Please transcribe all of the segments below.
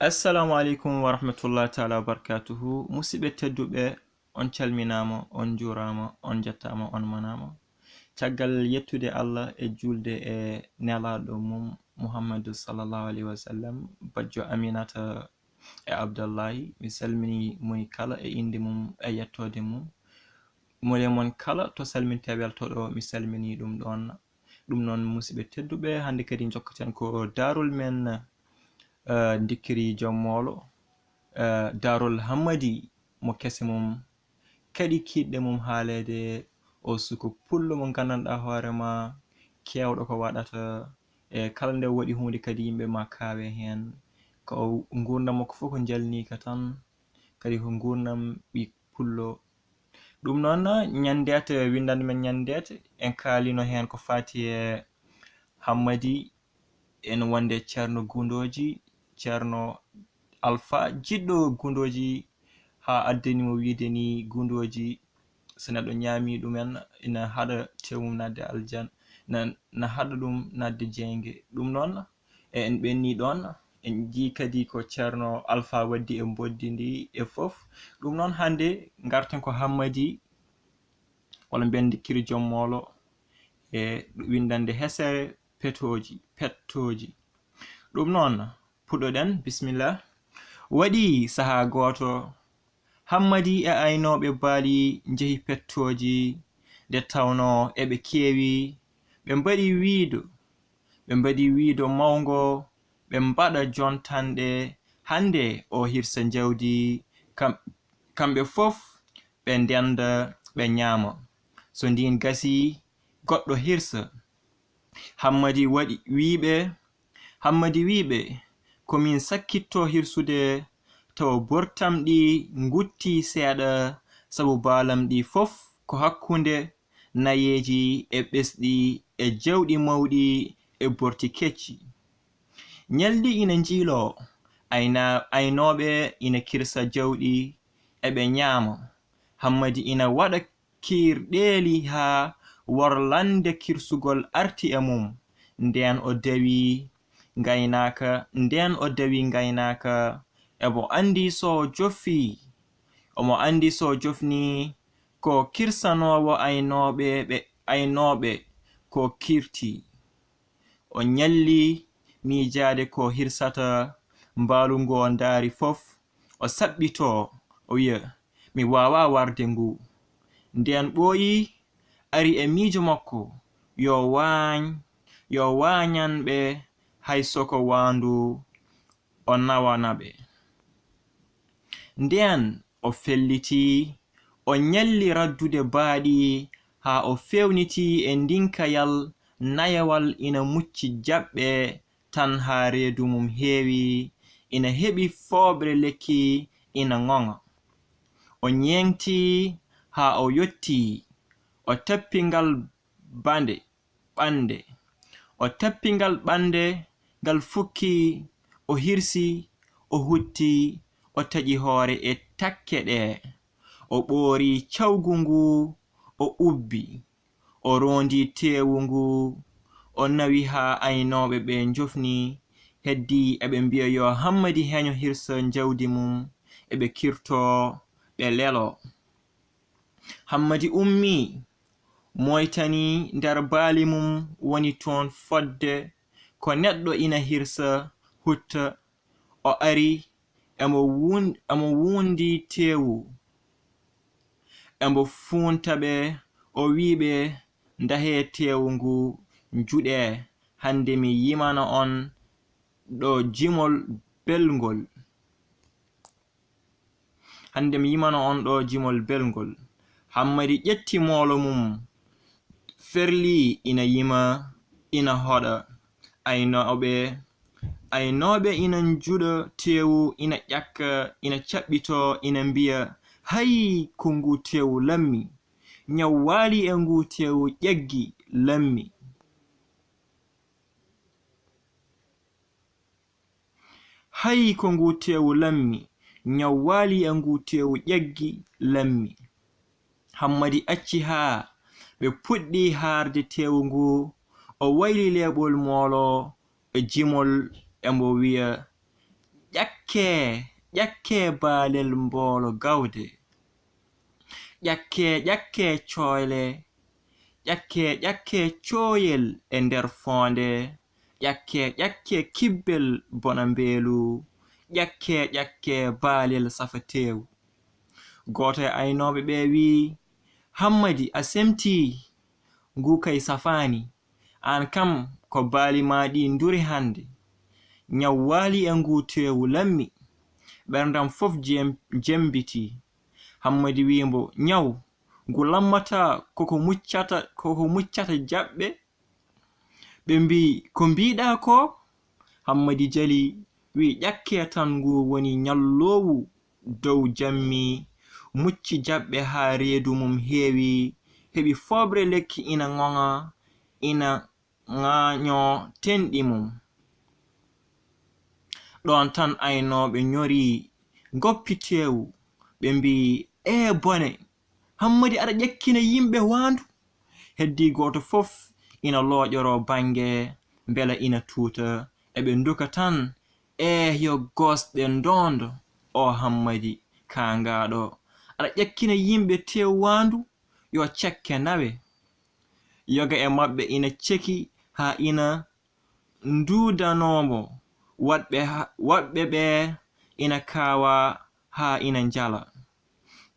Assalamu alaikum wa rahmatullahi ta'ala wa barakatuhu. Musibe tedduɓe on calminama, on jurama, on jattama, on manama. Caggal yettude Allah e julde e nelaɗo mum Muhammadu sallallahu alaihi wa sallam, bajjo Aminata e Abdullahi. Mi salmini moni kala e inde mum e yettode mum. Mole mon kala to salminte weltoɗo mi salmini ɗum ɗon. Ɗum non musibe tedduɓe hande kadi jokkaten ko Daarol men Ndikkiri Joom Moolo, Daarol hammadi mo kese mum kadi kiɗɗe mum haalede o suko pullo mo gandanɗa hoorema kewɗo ko waɗata e kala nde waɗi hunde kadi yimɓe ma kaawe hen ko gurdam makko fof ko jalnika tan kadi ko gurdam ɓi pullo. Ɗum noon ñandete windande men ñandete en kaalino hen ko fati e hammadi en wonde ceerno gundoji, ceerno alpha jiɗɗo gundoji ha addani mo wiide ni gundoji so neɗɗo ñaami ɗumen ina haɗa tewmum nadde aljan na haɗa ɗum nadde jeyge. Ɗum noon en ɓenni ɗon en ji kadi ko ceerno alpha waddi e boddi ndi e fof. Ɗum noon hande garten ko hammadi walla mbiyen Ndikkiri Joom Moolo e windande hesere pettoji. Ɗum noon puɗoɗen bismillah. Waɗi saha goto hammadi e aynoɓe baali jehi pettoji nde tawno eɓe keewi ɓe mbaɗi wiido mawngo ɓe mbaɗa jontanɗe hande o hirsa jawdi kamɓe fof ɓe ndenda ɓe ñaama so ndin gasi goɗɗo hirsa. Hammadi wiɓe komin sakkitto hirsude taw bortam ɗi ngutti seeɗa sabu baalam ɗi fof ko hakkunde nayeji e ɓesɗi e jawɗi mawɗi e borti kecci. Nyaldi ina jiilo aynoɓe ina kirsa jawɗi eɓe ñaama. Hammadi ina waɗa kirɗeli ha worlande kirsugol arti e mum nden o dawi gaynaka ebo andi so jofni ko kirsanowo aynoɓe ko kirti. O nyalli miijade ko hirsata mbalungo o ndaari fof o saɓɓito o wi'a mi wawa warde ngu. Nden ɓooyi ari e miijo makko yo wañanɓe hay soko wandu o nawanaɓe. Nden o felliti o nyalli raddude baaɗi ha o fewniti e ndinkayal nayawal ina mucci jaɓɓe tan ha reedu mum heewi ina heɓi fooɓre lekki ina ŋoŋa. O nyengti ha o yotti o tappingal ɓande ngal fukki o hirsi o hutti o taƴi hoore e takke ɗe o ɓoori cawgu ngu o ubbi o rondi tewu ngu o nawi ha aynoɓe ɓe njofni heddi eɓe mbiya yo hammadi heño hirsa jawdi mum eɓe kirto ɓe lelo. Hammadi ummi moytani nder baali mum woni toon fodde ko neɗɗo ina hirsa hutta. O ari emo wuundi tewu emo funtaɓe o wiɓe ndahe tewu ngu juɗe hande mi yimana on ɗo jimol belgol. Hammadi ƴetti moolo mum ferli ina yima ina hoɗa. Aynoɓe ina juɗa tewu ina ƴakka ina caɓɓito ina mbiya hay ko ngu tewu lammi nyaw waali e ngu tewu ƴeggi lammi. Hammadi acci ha ɓe puɗɗi haarde tewu ngu o wayli leɓol moolo e jimol emo wiya ƴakke baalel mboolo gawde. ƴakke coyle, ƴakke coyel e nder fonde. ƴakke kibbel bona mbeelu. ƴakke baalel safatew. Goto e aynoɓe ɓe wi, Hammadi a semti, ngu kay safani. An kam ko baali maɗi nduri hande. Nyaw waali e ngu tewu lammi. Ɓerdam fof jembiti. Hammadi wimbo, nyaw ngu lammata koko muccata jaɓɓe. Ɓe mbi, ko mbiɗa ko? Hammadi jali wi, ƴakke tan ngu woni nyallowu dow jammi. Mucci jaɓɓe ha reedu mum heɓi fobre lekki ina ngonga, ina ŋaanyo tenɗi mum. Ɗon tan aynoɓe nyori ngoppi tewu. Ɓe mbi, bone, Hammadi aɗa ƴakkina yimɓe waandu. Heddi goto fof ina looƴoro bange, mbela ina tuuta. Eɓe nduka tan, yo gosɗe ndondo, o Hammadi kangaɗo. Aɗa ƴakkina yimɓe tew waandu, yo cekke nawe. Yoga e maɓɓe ina ceki ha ina ndudanomo. Waɗɓe ɓe ina kawa ha ina njala.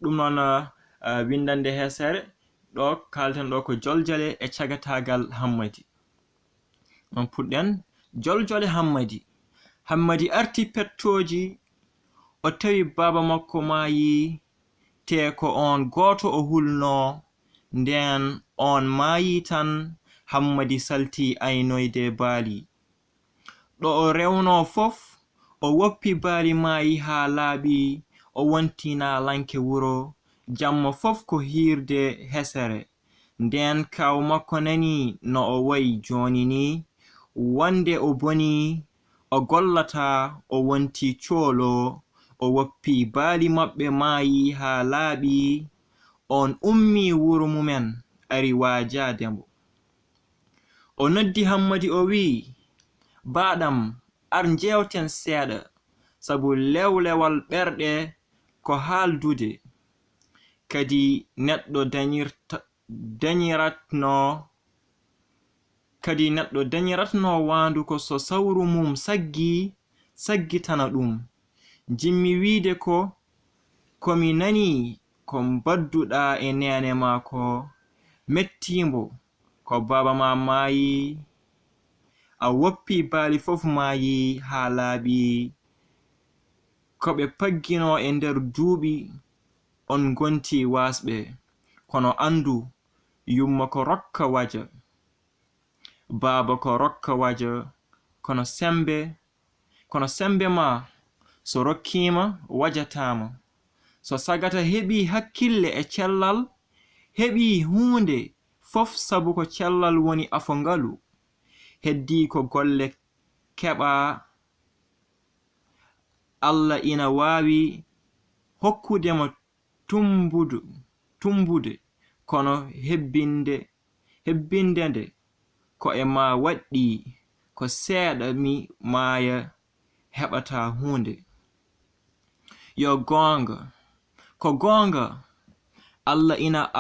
Ɗum noon windande hesere ɗo kalten ɗo ko joljole e cagatagal Hammadi. On puɗɗen joljole Hammadi arti pettoji. O tawi baba makko maayi, te ko on goto o hulno. Nden on maayi tan Hammadi salti aynoyde baali. Ɗo o rewno fof o woppi baali maayi ha laaɓi. O wontina lanke wuro. Jamma fof ko hirde hesere. Nden kaw makko nani no o wayi joni ni. Wande o boni, o gollata, o wonti coolo. O woppi baali maɓɓe maayi ha laaɓi. On ummi wuro mumen ari waajade mo. O noddi Hammadi o wi, baɗam ar jewten seeɗa, sabu lewlewal ɓerɗe ko haldude. Kadi neɗɗo dañiratno waandu ko so sawru mum saggitana ɗum. Jimmi wiide komi nani ko mbadduɗa e nene maako. Mettimbo ko baba ma maayi. A woppi baali fof maayi ha laaɓi. Ko ɓe paggino e nder duuɓi. On gonti wasɓe. Kono andu yumma ko rokka waja. Baba ko rokka waja. Kono sembe ma so rokkima wajatama. So sagata heɓi hakkille e cellal, heɓi hunde fof sabu ko cellal woni afongalu. Heddi ko golle keɓa. Allah ina wawi hokkudemo tumbude kono hebbinde nde ko e ma waɗɗi ko seeɗa mi maaya heɓata hunde. Yo gonga, ko gonga, Allah ina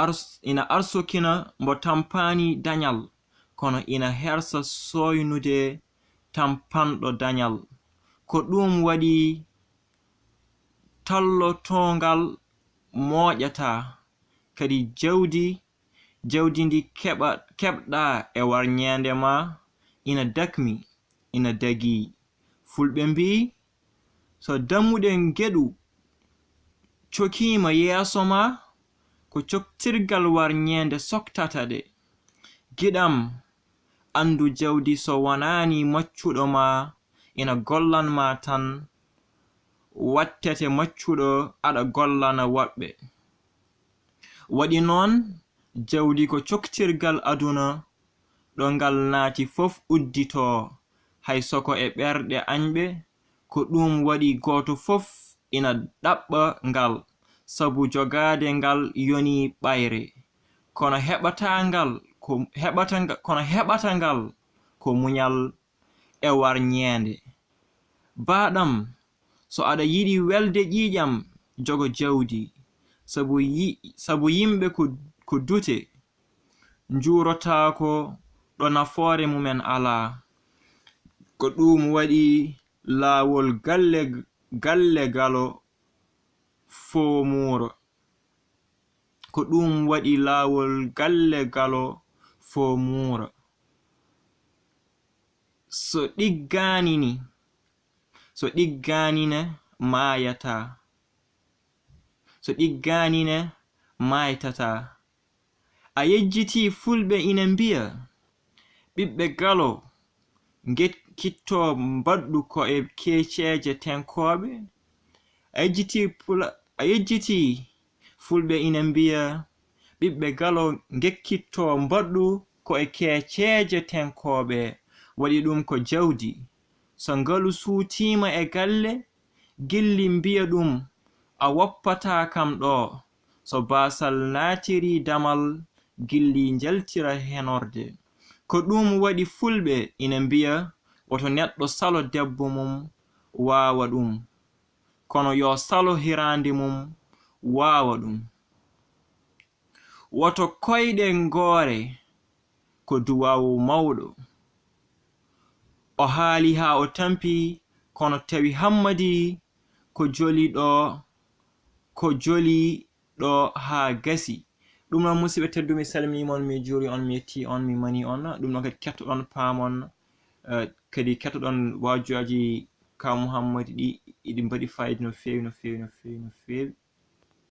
arsokina mbo tampani dañal, kono ina hersa soynude tampanɗo dañal. Ko ɗum waɗi tallotongal moƴata. Kadi jawdi ndi keɓɗa e warñede ma ina dakmi, ina dagi. Fulɓe mbi, so dammuɗe geɗu cokima yeeso ma, ko coktirgal warñede soktata de. Giɗam andu jawdi so wonani maccuɗo ma, ina gollan ma tan. Wattete maccuɗo aɗa gollana woɓɓe. Waɗi noon jawdi ko coktirgal aduna. Ɗo ngal naati fof uddito, hay soko e ɓerɗe añɓe. Ko ɗum waɗi goto fof ina ɗaɓɓa ngal, sabu jogade ngal yoni ɓayre. Kono heɓata ngal ko muñal e warñede. Baɗam so aɗa yiɗi welde ƴiƴam jogo jawdi sabu yimɓe ko dute njurotaako ɗo nafoore mumen alaa ko ɗum waɗi laawol galle galo foomuuro ko ɗum waɗi laawol galle galo foomuuro so ɗigganine maayatata a yejjiti fulɓe ina mbiya ɓiɓɓe galo ngekkitto mbaɗɗu ko e keceeje tenkoɓe a yejjiti fulɓe ina mbiya ɓiɓɓe galo ngekkitto mbaɗɗu ko e keceeje tenkoɓe waɗi ɗum ko jawdi so ngalu suutiima e galle gilli mbiya ɗum a woppata kam ɗo so baasal naatiri damal gilli njaltira henorde ko ɗum waɗi fulɓe ina mbiya woto neɗɗo salo debbo mum waawa ɗum kono yo salo hiraande mum waawa ɗum woto koyɗe ngoore ko duwawu mawɗo o haali haa o tampi kono tawi hammadi ko joli ɗo haa gasi ɗum noon musidɓe teddu mi salminimon mi juuri on mi yetti on mi mani on ɗum noon kadi kettoɗon paamon kadi kettoɗon waajuaji ka Muhammad ɗi mbaɗi fayida no feewi